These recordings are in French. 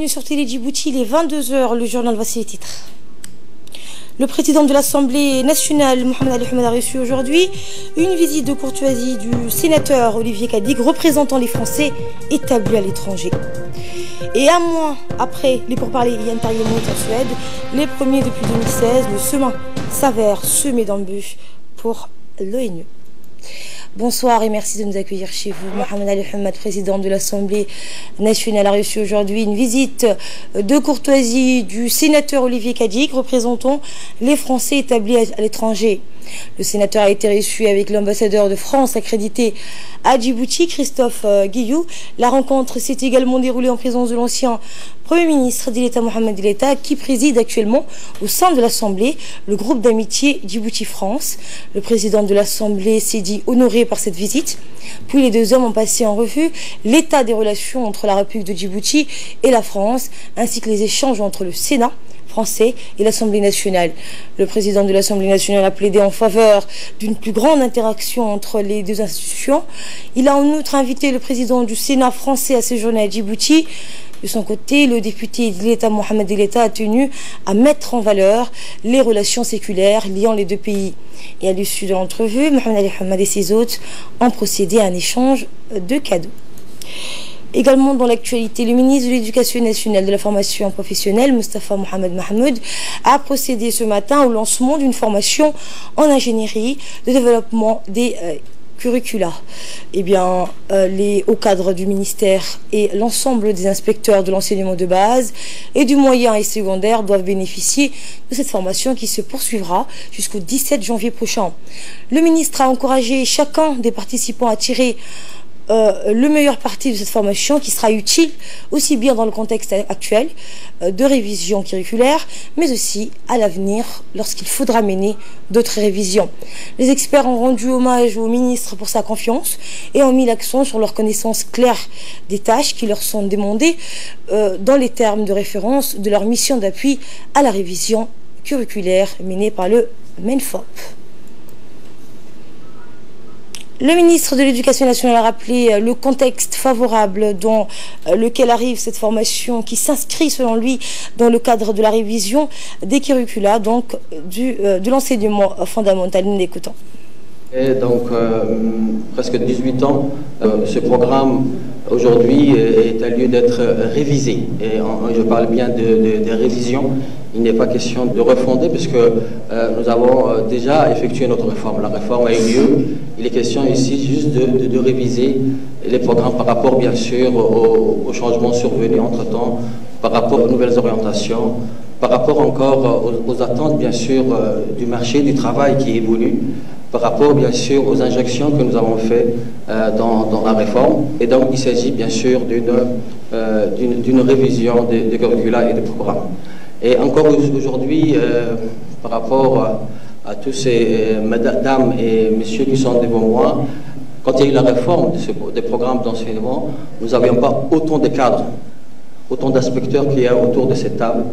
bienvenue sur Télé Djibouti, il est 22 h, le journal, voici les titres. Le président de l'Assemblée nationale, Mohamed Ali Ahmed, a reçu aujourd'hui une visite de courtoisie du sénateur Olivier Cadic, représentant les Français établis à l'étranger. Et un mois après les pourparlers Yantarien en Suède, les premiers depuis 2016, le semin s'avère semé d'embûches pour l'ONU. Bonsoir et merci de nous accueillir chez vous. Mohamed Ali Ahmed, président de l'Assemblée nationale, a reçu aujourd'hui une visite de courtoisie du sénateur Olivier Cadic, représentant les Français établis à l'étranger. Le sénateur a été reçu avec l'ambassadeur de France accrédité à Djibouti, Christophe Guillou. La rencontre s'est également déroulée en présence de l'ancien Premier ministre d'État Mohamed Deleta, qui préside actuellement au sein de l'Assemblée le groupe d'amitié Djibouti-France. Le président de l'Assemblée s'est dit honoré par cette visite. Puis les deux hommes ont passé en revue l'état des relations entre la République de Djibouti et la France, ainsi que les échanges entre le Sénat français et l'Assemblée nationale. Le président de l'Assemblée nationale a plaidé en faveur d'une plus grande interaction entre les deux institutions. Il a en outre invité le président du Sénat français à séjourner à Djibouti. De son côté, le député de l'État Mohamed Deleta a tenu à mettre en valeur les relations séculaires liant les deux pays. Et à l'issue de l'entrevue, Mohamed Ali Ahmed et ses hôtes ont procédé à un échange de cadeaux. Également dans l'actualité, le ministre de l'Éducation nationale et de la formation professionnelle, Moustapha Mohamed Mahmoud, a procédé ce matin au lancement d'une formation en ingénierie de développement des curricula. Les hauts cadres du ministère et l'ensemble des inspecteurs de l'enseignement de base et du moyen et secondaire doivent bénéficier de cette formation qui se poursuivra jusqu'au 17 janvier prochain. Le ministre a encouragé chacun des participants à tirer le meilleur parti de cette formation qui sera utile aussi bien dans le contexte actuel de révision curriculaire, mais aussi à l'avenir lorsqu'il faudra mener d'autres révisions. Les experts ont rendu hommage au ministre pour sa confiance et ont mis l'accent sur leur connaissance claire des tâches qui leur sont demandées dans les termes de référence de leur mission d'appui à la révision curriculaire menée par le MENFOP. Le ministre de l'Éducation nationale a rappelé le contexte favorable dans lequel arrive cette formation qui s'inscrit selon lui dans le cadre de la révision des curricula, donc de l'enseignement fondamental. Nous l'écoutons. Et donc, presque 18 ans, ce programme aujourd'hui est à lieu d'être révisé. Et je parle bien de révision. Il n'est pas question de refonder puisque nous avons déjà effectué notre réforme. La réforme a eu lieu. Il est question ici juste de réviser les programmes par rapport bien sûr aux changements survenus entre-temps, par rapport aux nouvelles orientations, par rapport encore aux attentes bien sûr du marché du travail qui évolue, par rapport bien sûr aux injections que nous avons faites dans la réforme. Et donc il s'agit bien sûr d'une révision des curricula et des programmes. Et encore aujourd'hui, par rapport à tous ces mesdames et messieurs qui sont devant moi, quand il y a eu la réforme des programmes d'enseignement, nous n'avions pas autant de cadres, autant d'inspecteurs qu'il y a autour de cette table,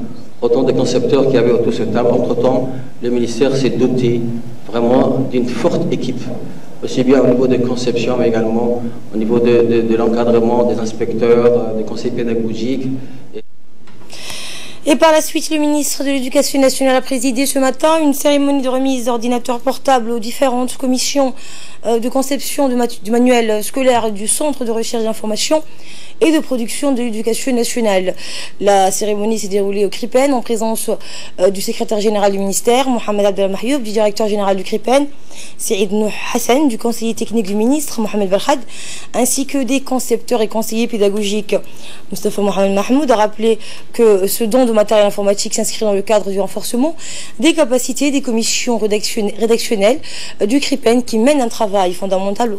autant de concepteurs qu'il y avait autour de cette table. Entre-temps, le ministère s'est doté vraiment d'une forte équipe, aussi bien au niveau de conception, mais également au niveau de l'encadrement des inspecteurs, des conseils pédagogiques. Et par la suite, le ministre de l'Éducation nationale a présidé ce matin une cérémonie de remise d'ordinateurs portables aux différentes commissions de conception du manuel scolaire du Centre de recherche d'information et de production de l'Éducation nationale. La cérémonie s'est déroulée au CRIPEN en présence du secrétaire général du ministère, Mohamed Abdel Mahyoub, du directeur général du CRIPEN, Saïd Nouh Hassan, du conseiller technique du ministre, Mohamed Belhad, ainsi que des concepteurs et conseillers pédagogiques. Moustapha Mohamed Mahmoud a rappelé que ce don de matériel informatique s'inscrit dans le cadre du renforcement des capacités des commissions rédactionnelles du CRIPEN qui mènent un travail fondamental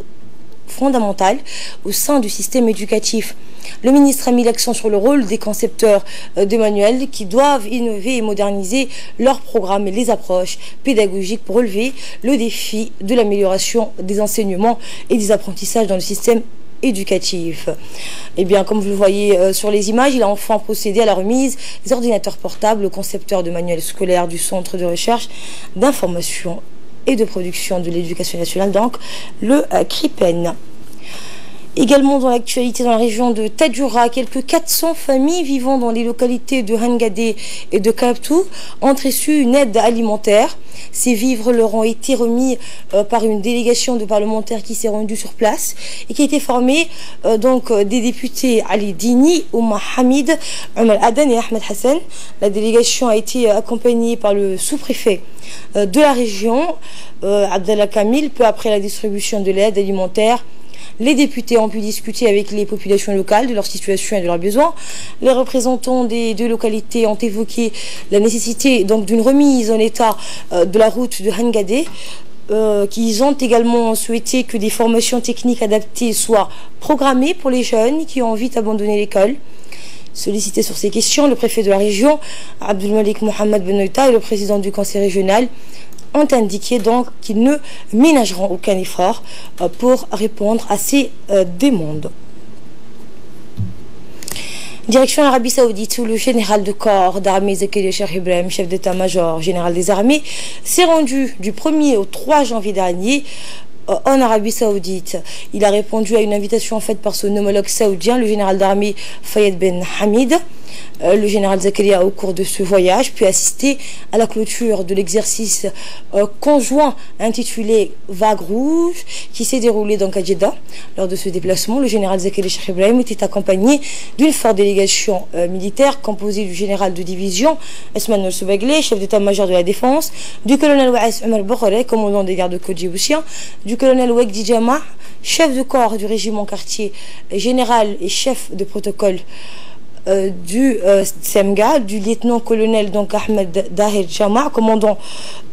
au sein du système éducatif. Le ministre a mis l'accent sur le rôle des concepteurs de manuels qui doivent innover et moderniser leurs programmes et les approches pédagogiques pour relever le défi de l'amélioration des enseignements et des apprentissages dans le système éducatif. Comme vous le voyez sur les images, il a enfin procédé à la remise des ordinateurs portables aux concepteurs de manuels scolaires du Centre de recherche d'information et de production de l'Éducation nationale, donc le CRIPEN. Également dans l'actualité dans la région de Tadjoura, quelques 400 familles vivant dans les localités de Hangadé et de Kaptou ont reçu une aide alimentaire. Ces vivres leur ont été remis par une délégation de parlementaires qui s'est rendue sur place et qui a été formée des députés Ali Dini, Oumar Hamid, Omar Adan et Ahmed Hassan. La délégation a été accompagnée par le sous-préfet de la région, Abdallah Kamil. Peu après la distribution de l'aide alimentaire, les députés ont pu discuter avec les populations locales de leur situation et de leurs besoins. Les représentants des deux localités ont évoqué la nécessité d'une remise en état de la route de Hangadé. Qu'ils ont également souhaité que des formations techniques adaptées soient programmées pour les jeunes qui ont vite abandonné l'école. Sollicité sur ces questions, le préfet de la région, Abdelmalik Mohamed Benoïta, et le président du conseil régional ont indiqué donc qu'ils ne ménageront aucun effort pour répondre à ces demandes. Direction l'Arabie Saoudite, où le général de corps d'armée Zakaria Cheikh Ibrahim, chef d'état-major général des armées, s'est rendu du 1er au 3 janvier dernier en Arabie Saoudite. Il a répondu à une invitation faite par son homologue saoudien, le général d'armée Fayed Ben Hamid. Le général Zakaria, au cours de ce voyage, puis assister à la clôture de l'exercice conjoint intitulé Vague Rouge, qui s'est déroulé dans Jeddah. Lors de ce déplacement, le général Zakaria Cheikh Ibrahim était accompagné d'une forte délégation militaire composée du général de division Esman El-Soubaglé, chef d'état-major de la défense, du colonel Waïs Omar Bokhoré, commandant des gardes-côtes djiboutiens, du colonel Wegdi Jama, chef de corps du régiment quartier général et chef de protocole du SEMGA, du lieutenant-colonel Ahmed Dahir Jama, commandant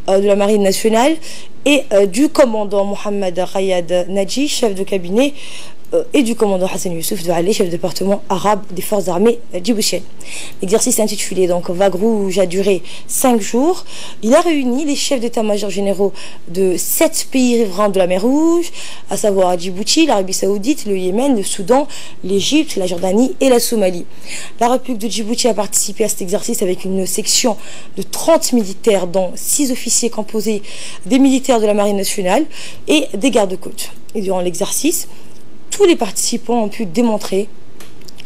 de la marine nationale, et du commandant Mohamed Rayad Naji, chef de cabinet, et du commandant Hassan Youssouf Doualé, chef de département arabe des forces armées djiboutiennes. L'exercice intitulé Vague Rouge a duré 5 jours. Il a réuni les chefs d'état-major généraux de 7 pays riverains de la mer Rouge, à savoir Djibouti, l'Arabie Saoudite, le Yémen, le Soudan, l'Égypte, la Jordanie et la Somalie. La République de Djibouti a participé à cet exercice avec une section de 30 militaires, dont 6 officiers composés des militaires de la marine nationale et des gardes-côtes. Et durant l'exercice, tous les participants ont pu démontrer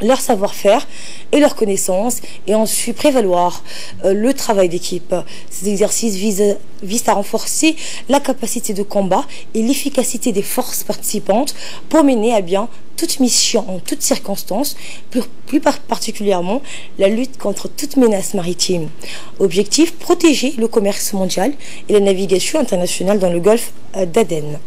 leur savoir-faire et leur connaissance et ont su prévaloir le travail d'équipe. Ces exercices visent à renforcer la capacité de combat et l'efficacité des forces participantes pour mener à bien toute mission en toutes circonstances, plus particulièrement la lutte contre toute menace maritime. Objectif, protéger le commerce mondial et la navigation internationale dans le golfe d'Aden.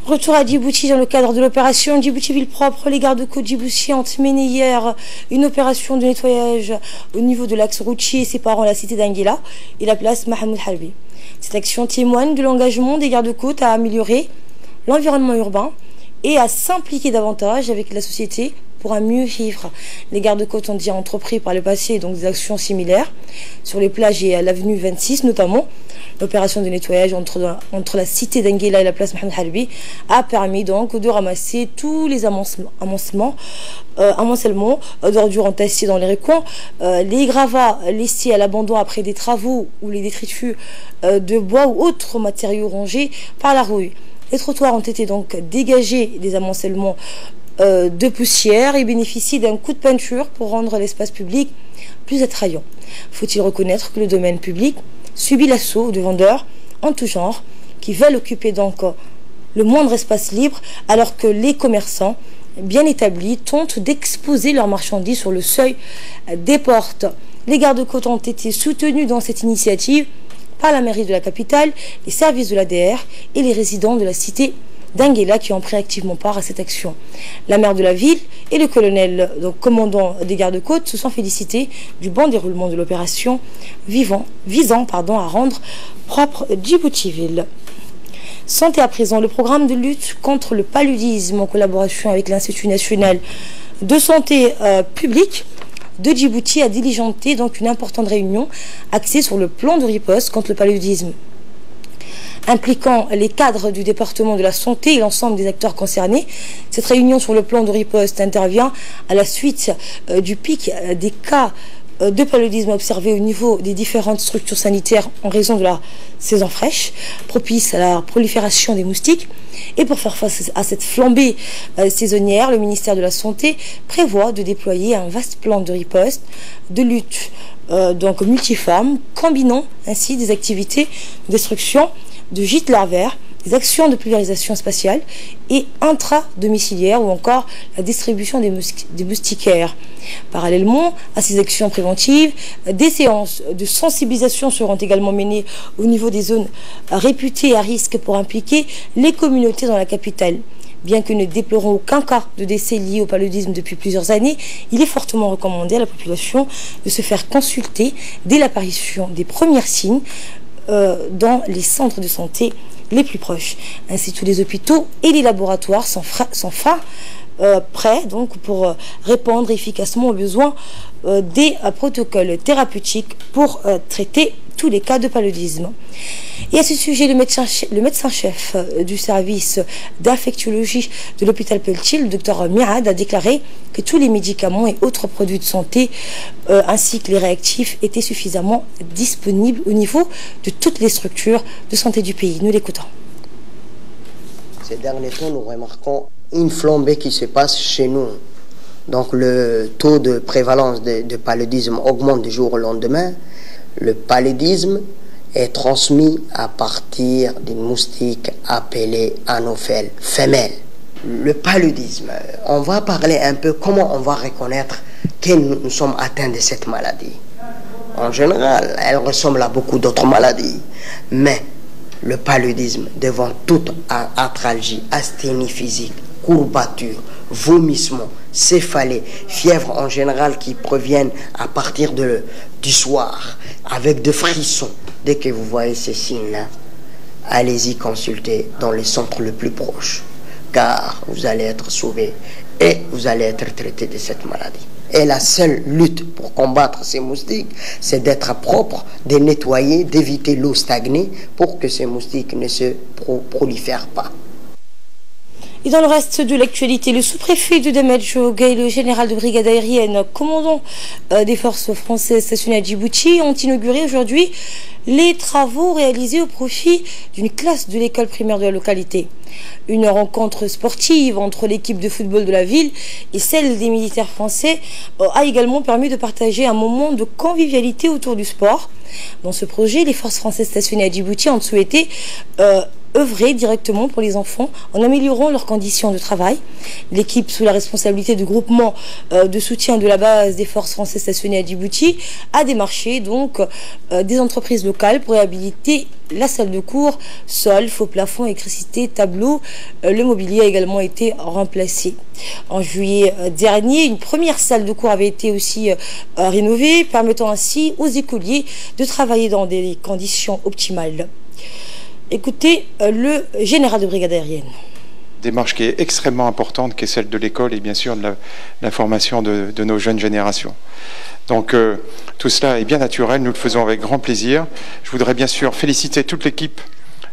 Retour à Djibouti dans le cadre de l'opération Djibouti Ville Propre. Les gardes-côtes djiboutiens ont mené hier une opération de nettoyage au niveau de l'axe routier séparant la cité d'Anguilla et la place Mahmoud Harbi. Cette action témoigne de l'engagement des gardes-côtes à améliorer l'environnement urbain et à s'impliquer davantage avec la société pour un mieux vivre. Les gardes-côtes ont déjà entrepris par le passé donc des actions similaires sur les plages et à l'avenue 26 notamment. L'opération de nettoyage entre la cité d'Anguilla et la place Mohamed Harbi a permis donc de ramasser tous les amoncellements d'ordures entassées dans les recoins, les gravats laissés à l'abandon après des travaux ou les détritus de bois ou autres matériaux rongés par la rouille. Les trottoirs ont été donc dégagés des amoncellements de poussière et bénéficient d'un coup de peinture pour rendre l'espace public plus attrayant. Faut-il reconnaître que le domaine public subit l'assaut de vendeurs en tout genre qui veulent occuper donc le moindre espace libre alors que les commerçants bien établis tentent d'exposer leurs marchandises sur le seuil des portes. Les gardes-côtes ont été soutenus dans cette initiative par la mairie de la capitale, les services de l'ADR et les résidents de la cité d'Anguilla qui ont pris activement part à cette action. La maire de la ville et le colonel, donc commandant des gardes-côtes, se sont félicités du bon déroulement de l'opération visant à rendre propre Djibouti-Ville. Santé à présent, le programme de lutte contre le paludisme en collaboration avec l'Institut national de santé publique de Djibouti a diligenté donc une importante réunion axée sur le plan de riposte contre le paludisme, impliquant les cadres du département de la santé et l'ensemble des acteurs concernés. Cette réunion sur le plan de riposte intervient à la suite du pic des cas de paludisme observés au niveau des différentes structures sanitaires en raison de la saison fraîche, propice à la prolifération des moustiques. Et pour faire face à cette flambée saisonnière, le ministère de la Santé prévoit de déployer un vaste plan de riposte, de lutte donc multiforme, combinant ainsi des activités de destruction de gîtes larvaires, des actions de pulvérisation spatiale et intra-domiciliaire ou encore la distribution des moustiquaires. Parallèlement à ces actions préventives, des séances de sensibilisation seront également menées au niveau des zones réputées à risque pour impliquer les communautés dans la capitale. Bien que ne déplorons aucun cas de décès lié au paludisme depuis plusieurs années, il est fortement recommandé à la population de se faire consulter dès l'apparition des premiers signes dans les centres de santé les plus proches. Ainsi, tous les hôpitaux et les laboratoires sont prêts donc pour répondre efficacement aux besoins des protocoles thérapeutiques pour traiter tous les cas de paludisme. Et à ce sujet, le médecin-chef du service d'infectiologie de l'hôpital Peltier, le docteur Miad, a déclaré que tous les médicaments et autres produits de santé ainsi que les réactifs étaient suffisamment disponibles au niveau de toutes les structures de santé du pays. Nous l'écoutons. Ces derniers temps, nous remarquons une flambée qui se passe chez nous. Donc le taux de prévalence de paludisme augmente du jour au lendemain. Le paludisme est transmis à partir d'une moustique appelée Anophèle femelle. Le paludisme, on va parler un peu comment on va reconnaître que nous sommes atteints de cette maladie. En général, elle ressemble à beaucoup d'autres maladies, mais le paludisme devant toute arthralgie, asthénie physique, courbature, vomissement, céphalée, fièvre en général qui proviennent à partir du soir, avec de frissons. Dès que vous voyez ces signes-là, allez-y consulter dans les centres le plus proche, car vous allez être sauvé et vous allez être traité de cette maladie. Et la seule lutte pour combattre ces moustiques, c'est d'être propre, de nettoyer, d'éviter l'eau stagnée pour que ces moustiques ne se prolifèrent pas. Et dans le reste de l'actualité, le sous-préfet de Damadjo et le général de brigade aérienne, commandant des forces françaises stationnées à Djibouti, ont inauguré aujourd'hui les travaux réalisés au profit d'une classe de l'école primaire de la localité. Une rencontre sportive entre l'équipe de football de la ville et celle des militaires français a également permis de partager un moment de convivialité autour du sport. Dans ce projet, les forces françaises stationnées à Djibouti ont souhaité œuvrer directement pour les enfants en améliorant leurs conditions de travail. L'équipe, sous la responsabilité du groupement de soutien de la base des forces françaises stationnées à Djibouti, a démarché donc des entreprises locales pour réhabiliter la salle de cours, sol, faux plafond, électricité, tableau. Le mobilier a également été remplacé. En juillet dernier, une première salle de cours avait été aussi rénovée, permettant ainsi aux écoliers de travailler dans des conditions optimales. Écoutez le général de brigade aérienne. démarche qui est extrêmement importante, qui est celle de l'école et bien sûr de la formation de nos jeunes générations. Donc tout cela est bien naturel, nous le faisons avec grand plaisir. Je voudrais bien sûr féliciter toute l'équipe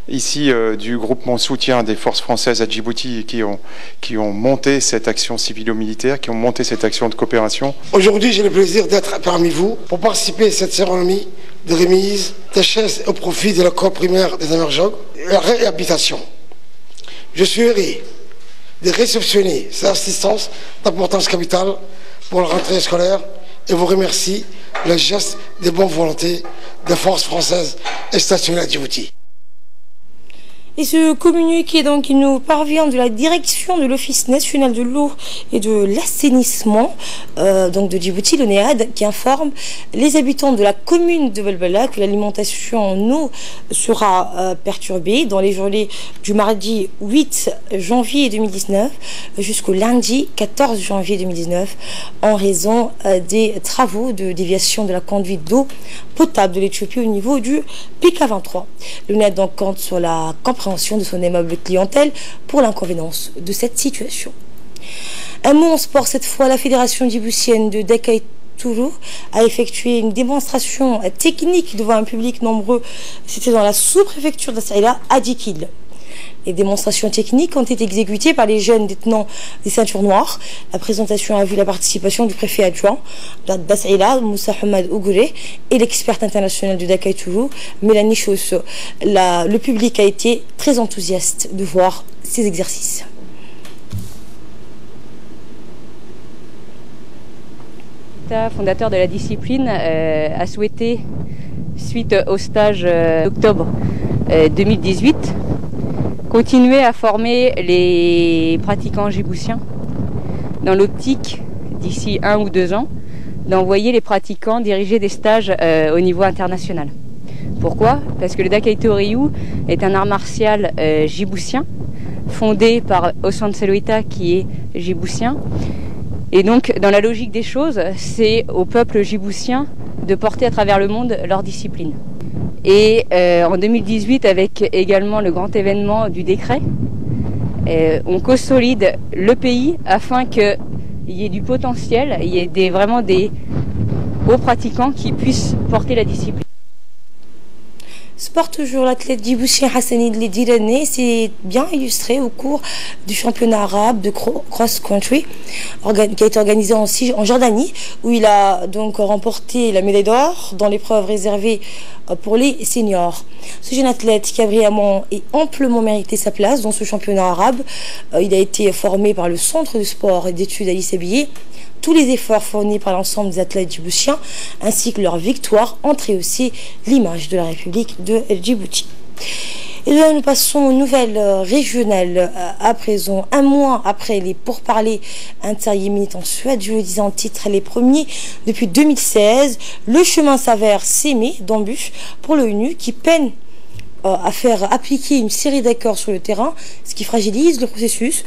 ici du groupement soutien des forces françaises à Djibouti qui ont monté cette action civilo-militaire, qui ont monté cette action de coopération. Aujourd'hui, j'ai le plaisir d'être parmi vous pour participer à cette cérémonie de remise des chaises au profit de l'école primaire des Amerjog et la réhabilitation. Je suis heureux de réceptionner cette assistance d'importance capitale pour la rentrée scolaire et vous remercie le geste de bonne volonté des forces françaises stationnées à Djibouti. Et ce communiqué donc qui nous parvient de la direction de l'Office national de l'eau et de l'assainissement donc de Djibouti, le NEAD, qui informe les habitants de la commune de Belbela que l'alimentation en eau sera perturbée dans les journées du mardi 8 janvier 2019 jusqu'au lundi 14 janvier 2019 en raison des travaux de déviation de la conduite d'eau potable de l'Éthiopie au niveau du PK23. Le NEAD donc compte sur la compréhension de son aimable clientèle pour l'inconvénient de cette situation. Un mot en sport cette fois, la fédération djiboutienne de Dakai Tourou a effectué une démonstration technique devant un public nombreux. C'était dans la sous-préfecture d'Assaïla à Dikil. Les démonstrations techniques ont été exécutées par les jeunes détenants des ceintures noires. La présentation a vu la participation du préfet adjoint d'Assaïla, Moussa Hamad Ougouré, et l'experte internationale de Dakai Tourou, Mélanie Chaussot. Le public a été très enthousiaste de voir ces exercices. Fondateur de la discipline, a souhaité, suite au stage d'octobre 2018, continuer à former les pratiquants djiboutiens dans l'optique, d'ici 1 ou 2 ans, d'envoyer les pratiquants diriger des stages au niveau international. Pourquoi? Parce que le Dakai Tourou est un art martial djiboutien, fondé par Osman Selouita qui est djiboutien. Et donc, dans la logique des choses, c'est au peuple djiboutien de porter à travers le monde leur discipline. Et en 2018, avec également le grand événement du décret, on consolide le pays afin qu'il y ait du potentiel, il y ait vraiment des hauts pratiquants qui puissent porter la discipline. Sport toujours, l'athlète djiboutien Hassani Ledirane s'est bien illustré au cours du championnat arabe de cross-country qui a été organisé en Jordanie, où il a donc remporté la médaille d'or dans l'épreuve réservée pour les seniors. Ce jeune athlète qui a brillamment et amplement mérité sa place dans ce championnat arabe, il a été formé par le Centre de sport et d'études Alice Abillet. Tous les efforts fournis par l'ensemble des athlètes djiboutiens ainsi que leur victoire ont rehaussé l'image de la République de Djibouti. Et là, nous passons aux nouvelles régionales à présent. Un mois après les pourparlers inter-yéménites en Suède, je le disais en titre, les premiers depuis 2016, le chemin s'avère sémé d'embûches pour l'ONU qui peine à faire appliquer une série d'accords sur le terrain, ce qui fragilise le processus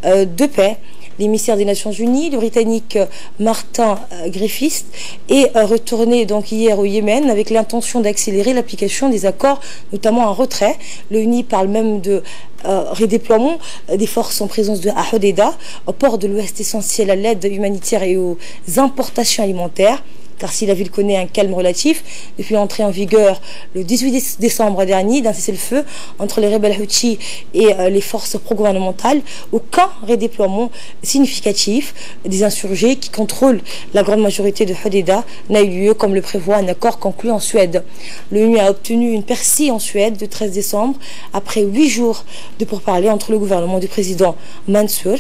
de paix. L'émissaire des Nations Unies, le Britannique Martin Griffiths, est retourné donc hier au Yémen avec l'intention d'accélérer l'application des accords, notamment un retrait. L'ONU parle même de redéploiement des forces en présence de Hodeida, au port de l'Ouest essentiel à l'aide humanitaire et aux importations alimentaires. Car si la ville connaît un calme relatif depuis l'entrée en vigueur le 18 décembre dernier d'un cessez-le-feu entre les rebelles Houthis et les forces pro-gouvernementales, aucun redéploiement significatif des insurgés qui contrôlent la grande majorité de Hodeida n'a eu lieu comme le prévoit un accord conclu en Suède. L'ONU a obtenu une percée en Suède le 13 décembre après 8 jours de pourparlers entre le gouvernement du président Mansour,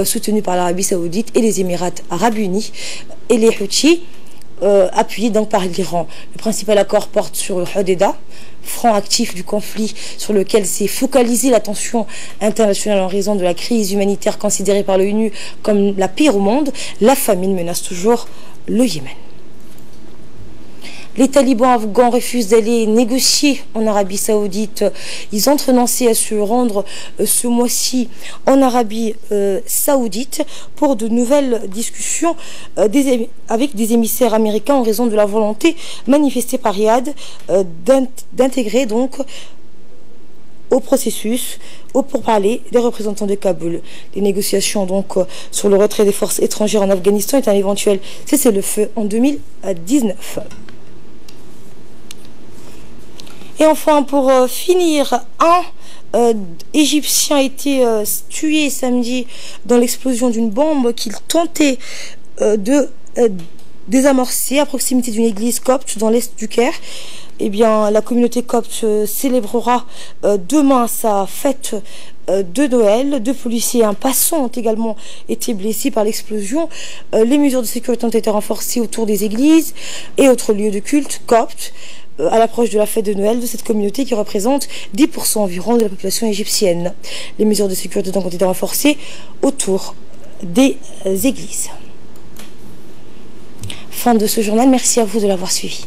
soutenu par l'Arabie Saoudite et les Émirats Arabes Unis, et les Houthis, appuyé donc par l'Iran. Le principal accord porte sur le Hodeida, front actif du conflit sur lequel s'est focalisée l'attention internationale en raison de la crise humanitaire considérée par l'ONU comme la pire au monde. La famine menace toujours le Yémen. Les talibans afghans refusent d'aller négocier en Arabie Saoudite. Ils ont renoncé à se rendre ce mois-ci en Arabie Saoudite pour de nouvelles discussions avec des émissaires américains en raison de la volonté manifestée par Riyad d'intégrer donc au processus, au pourparlers des représentants de Kaboul. Les négociations donc sur le retrait des forces étrangères en Afghanistan est un éventuel cessez-le-feu en 2019. Et enfin, pour finir, un Égyptien a été tué samedi dans l'explosion d'une bombe qu'il tentait de désamorcer à proximité d'une église copte dans l'est du Caire. Eh bien, la communauté copte célébrera demain sa fête de Noël. 2 policiers et un passant ont également été blessés par l'explosion. Les mesures de sécurité ont été renforcées autour des églises et autres lieux de culte coptes à l'approche de la fête de Noël de cette communauté qui représente 10% environ de la population égyptienne. Les mesures de sécurité donc ont été renforcées autour des églises. Fin de ce journal, merci à vous de l'avoir suivi.